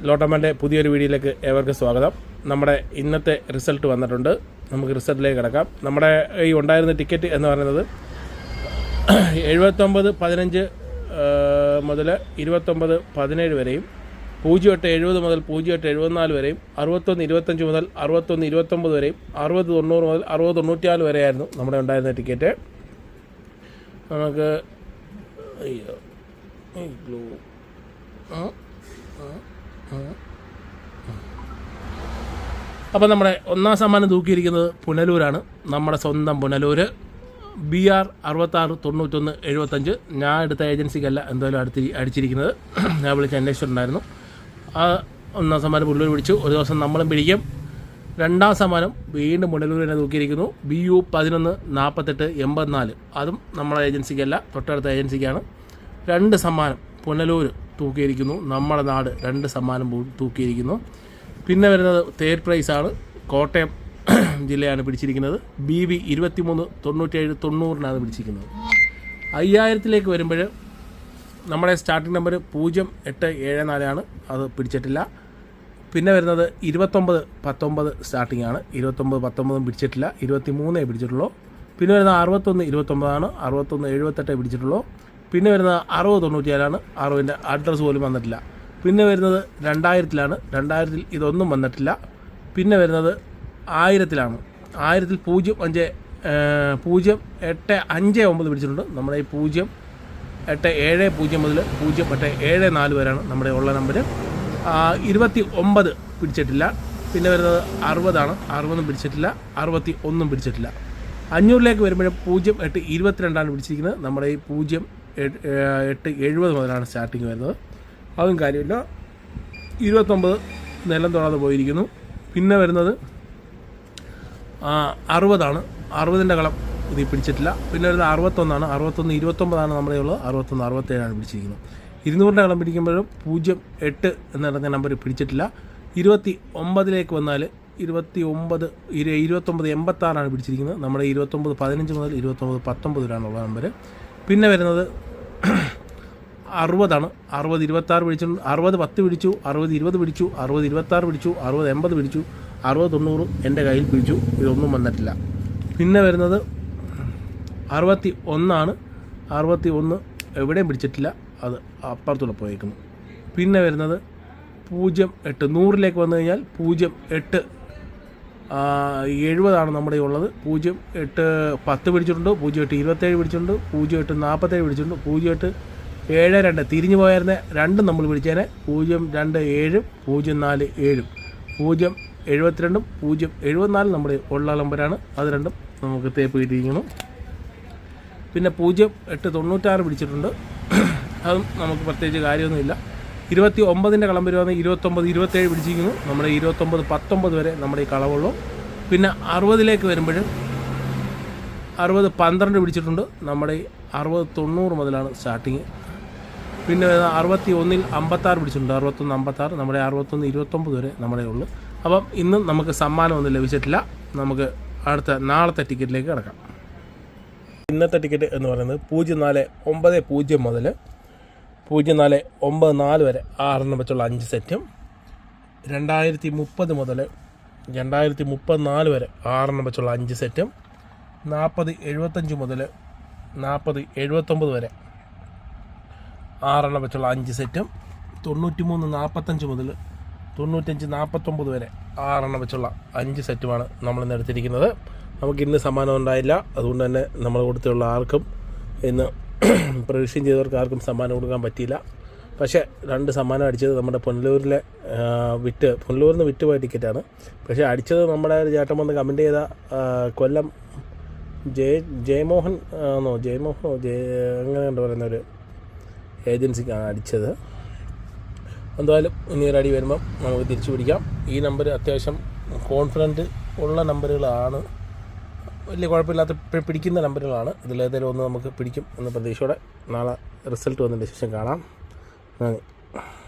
ലോട്ടമ്മൻ്റെ പുതിയൊരു വീഡിയോയിലേക്ക് ഏവർക്കും സ്വാഗതം. നമ്മുടെ ഇന്നത്തെ റിസൾട്ട് വന്നിട്ടുണ്ട്. നമുക്ക് റിസൾട്ടിലേക്ക് കിടക്കാം. നമ്മുടെ ഈ ഉണ്ടായിരുന്ന ടിക്കറ്റ് എന്ന് പറയുന്നത് 79-15 മുതൽ 29-17 വരെയും, 08-70 മുതൽ 08-74 വരെയും, 61-25 മുതൽ 61-29 വരെയും, 60-90 മുതൽ 60-94 വരെയായിരുന്നു നമ്മുടെ ഉണ്ടായിരുന്ന ടിക്കറ്റ്. നമുക്ക് അപ്പോൾ നമ്മുടെ ഒന്നാം സമ്മാനം തൂക്കിയിരിക്കുന്നത് പുനലൂരാണ്. നമ്മുടെ സ്വന്തം പുനലൂർ BR 669175. ഞാൻ എടുത്ത ഏജൻസിക്കല്ല എന്തായാലും അടിച്ചിരിക്കുന്നത്. ഞാൻ വിളിച്ച് അന്വേഷിച്ചിട്ടുണ്ടായിരുന്നു. ആ ഒന്നാം സമ്മാനം പുനലൂർ പിടിച്ചു. ഒരു ദിവസം നമ്മളും പിടിക്കും. രണ്ടാം സമ്മാനം വീണ്ടും പുനലൂർ തന്നെ തൂക്കിയിരിക്കുന്നു. BU 114884. അതും നമ്മുടെ ഏജൻസിക്കല്ല, തൊട്ടടുത്ത ഏജൻസിക്കാണ്. 2 സമ്മാനം പുനലൂർ തൂക്കിയിരിക്കുന്നു. നമ്മുടെ നാട് 2 സമ്മാനം തൂക്കിയിരിക്കുന്നു. പിന്നെ വരുന്നത് തേർഡ് പ്രൈസാണ്. കോട്ടയം ജില്ലയാണ് പിടിച്ചിരിക്കുന്നത്. BB 239790 പിടിച്ചിരിക്കുന്നത്. 5000-ലേക്ക് വരുമ്പോൾ നമ്മുടെ സ്റ്റാർട്ടിംഗ് നമ്പർ 0874 അത് പിടിച്ചിട്ടില്ല. പിന്നെ വരുന്നത് 29-19 സ്റ്റാർട്ടിംഗ് ആണ്. 29-19 പിടിച്ചിട്ടില്ല. 23 പിടിച്ചിട്ടുള്ളൂ. പിന്നെ വരുന്നത് 61-29 61-78 പിടിച്ചിട്ടുള്ളൂ. പിന്നെ വരുന്നത് 60-97 60-ൻ്റെ അഡ്രസ്സ് പോലും വന്നിട്ടില്ല. പിന്നെ വരുന്നത് 2000-ലാണ്. 2000-ൽ ഇതൊന്നും വന്നിട്ടില്ല. പിന്നെ വരുന്നത് 1000-ലാണ്. 1000-ൽ 0859 പിടിച്ചിട്ടുണ്ട്. നമ്മുടെ ഈ 0870 മുതൽ 0874 വരെയാണ് നമ്മുടെ ഉള്ള നമ്പർ. 29 പിടിച്ചിട്ടില്ല. പിന്നെ വരുന്നത് 60-ആണ്. 60 പിടിച്ചിട്ടില്ല. 61 പിടിച്ചിട്ടില്ല. 500-ലേക്ക് വരുമ്പോഴും 0822 പിടിച്ചിരിക്കുന്നത്. നമ്മുടെ ഈ 0870 മുതലാണ് സ്റ്റാർട്ടിങ് വരുന്നത്. അതും കാര്യമില്ല. 29 നിലം തൊടാതെ പോയിരിക്കുന്നു. പിന്നെ വരുന്നത് 60-ആണ്. 60-ൻ്റെ കളം ഇത് പിടിച്ചിട്ടില്ല. പിന്നെ വരുന്നത് 61-ആണ്. 61-29 നമ്മുടെ ഉള്ളത്. 61-67 പിടിച്ചിരിക്കുന്നത്. 200-ൻ്റെ കളം പിടിക്കുമ്പോഴും 08 എന്ന് പറഞ്ഞ നമ്പർ പിടിച്ചിട്ടില്ല. 29-ലേക്ക് വന്നാൽ 29-86 പിടിച്ചിരിക്കുന്നത്. നമ്മുടെ 29-15 മുതൽ 29-19 വരെയാണുള്ള നമ്പർ. പിന്നെ വരുന്നത് 60-ആണ്. 60-26 പിടിച്ചിട്ടുണ്ട്. 60-10 പിടിച്ചു. 60-20 പിടിച്ചു. 60-26 പിടിച്ചു. 60-80 പിടിച്ചു. 60-90 എൻ്റെ കയ്യിൽ പിടിച്ചു. ഇതൊന്നും വന്നിട്ടില്ല. പിന്നെ വരുന്നത് 61-ആണ്. 61 എവിടെയും പിടിച്ചിട്ടില്ല. അത് അപ്പുറത്തൂടെ പോയേക്കുന്നു. പിന്നെ വരുന്നത് 08 100-ലേക്ക് വന്നു കഴിഞ്ഞാൽ 08-70 നമ്മുടെ ഉള്ളത്. 08-10 പിടിച്ചിട്ടുണ്ട്. 08-27 പിടിച്ചിട്ടുണ്ട്. 08-47 പിടിച്ചിട്ടുണ്ട്. 08-72 തിരിഞ്ഞു പോയായിരുന്നെ 2 നമ്മൾ പിടിച്ചേനെ. 027 047 072 074 നമ്മുടെ ഉള്ള നമ്പരാണ്. അത് രണ്ടും നമുക്ക് തേപ്പ് കിട്ടിയിരിക്കുന്നു. പിന്നെ 08-96 പിടിച്ചിട്ടുണ്ട്. അതും നമുക്ക് പ്രത്യേകിച്ച് കാര്യമൊന്നുമില്ല. 29-ൻ്റെ കളം വരുവാണെങ്കിൽ 29-27 പിടിച്ചിരിക്കുന്നു. നമ്മുടെ 29-19 വരെ നമ്മുടെ ഈ കളവുള്ളൂ. പിന്നെ 60-ലേക്ക് വരുമ്പോൾ 60-12 പിടിച്ചിട്ടുണ്ട്. നമ്മുടെ 60-90 മുതലാണ് സ്റ്റാർട്ടിങ്. പിന്നെ 61-ൽ 56 പിടിച്ചിട്ടുണ്ട്. 61-56 നമ്മുടെ 61-29 വരെ നമ്മുടെ ഉള്ളു. അപ്പം ഇന്നും നമുക്ക് സമ്മാനമൊന്നും ലഭിച്ചിട്ടില്ല. നമുക്ക് അടുത്ത നാളത്തെ ടിക്കറ്റിലേക്ക് കിടക്കാം. ഇന്നത്തെ ടിക്കറ്റ് എന്ന് പറയുന്നത് 0490 മുതൽ 0494 വരെ 6 വെച്ചുള്ള 5 സെറ്റും, 2030 മുതൽ 2034 വരെ 6 വെച്ചുള്ള 5 സെറ്റും, 4075 മുതൽ 4079 വരെ 6 വെച്ചുള്ള 5 സെറ്റും, 9345 മുതൽ 9549 വരെ 6 വെച്ചുള്ള 5 സെറ്റുമാണ് നമ്മളിന്ന് എടുത്തിരിക്കുന്നത്. നമുക്കിന്ന് സമ്മാനം ഉണ്ടായില്ല. അതുകൊണ്ട് തന്നെ നമ്മൾ കൊടുത്തുള്ള ആർക്കും ഇന്ന് പ്രൊഡിക്ഷൻ ചെയ്തവർക്ക് ആർക്കും സമ്മാനം കൊടുക്കാൻ പറ്റിയില്ല. പക്ഷേ 2 സമ്മാനം അടിച്ചത് നമ്മുടെ പുനലൂരിലെ പുനലൂരിൽ നിന്ന് വിറ്റുപോയ ടിക്കറ്റാണ്. പക്ഷേ അടിച്ചത് നമ്മുടെ ചേട്ടൻ വന്ന് കമൻറ്റ് ചെയ്ത കൊല്ലം ജയമോഹനോ അങ്ങനെ എന്താ പറയുന്നൊരു ഏജൻസിക്കാണ് അടിച്ചത്. എന്തായാലും ഇനിയൊരു അടി വരുമ്പം നമുക്ക് തിരിച്ചു പിടിക്കാം. ഈ നമ്പർ അത്യാവശ്യം കോൺഫിഡൻറ്റ് ഉള്ള നമ്പറുകളാണ്. വലിയ കുഴപ്പമില്ലാത്ത പിടിക്കുന്ന നമ്പറുകളാണ്. ഇതിലേതെങ്കിലും ഒന്ന് നമുക്ക് പിടിക്കും എന്ന പ്രതീക്ഷയോടെ നാളെ റിസൾട്ട് വന്നതിന് ശേഷം കാണാം. നന്ദി.